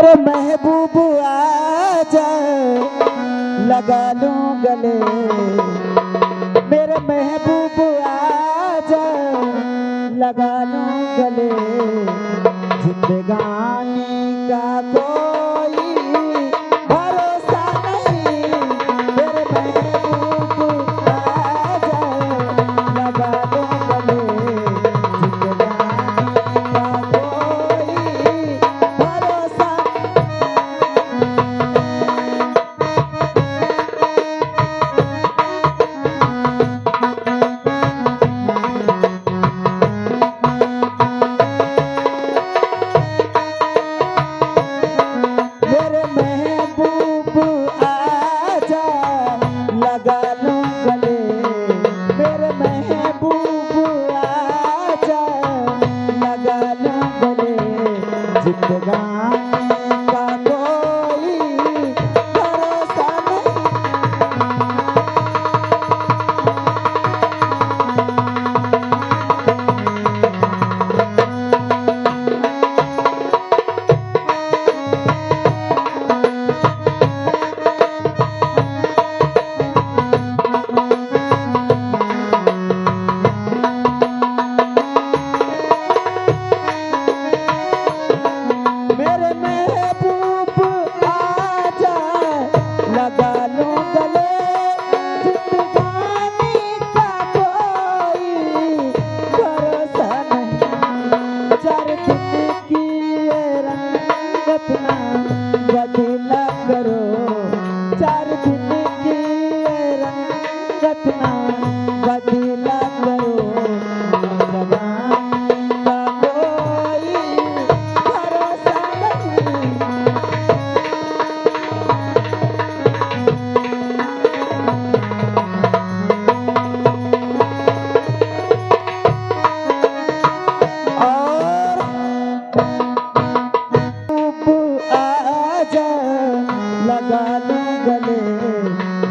मेरे महबूब आजा लगा लूं गले, मेरे महबूब आजा लगा लूं गले, जिंदगानी का कोई भरोसा नहीं, मेरे महबूब आजा लगा लूं गले, जिंदगानी का कोई भरोसा। मेरे महबूब आजा लगा लूं गले, मेरे महबूब आजा लगा लूं गले, जिंदगानी का कोई भरोसा नहीं। मेरे महबूब आजा लगा लूं गले, जिंदगानी का कोई भरोसा नहीं। चार दिन की ये रंगत ना बदला करो, चार दिन की ये रंगत ना बदला करो, जिंदगानी का कोई भरोसा नहीं। और महबूब आजा लगा लूं गले,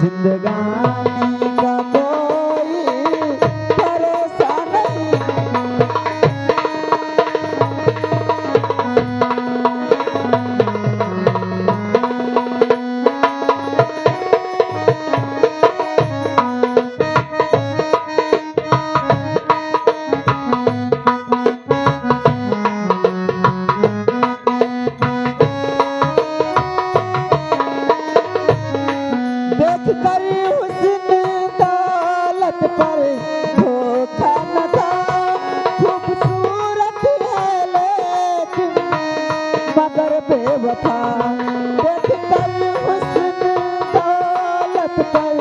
जिंदगानी का कोई भरोसा नहीं। देख कर हुस्न दौलत पर धोखा न था, खूबसूरत है लेकिन मगर बेवफा। देख कर हुस्न दौलत पर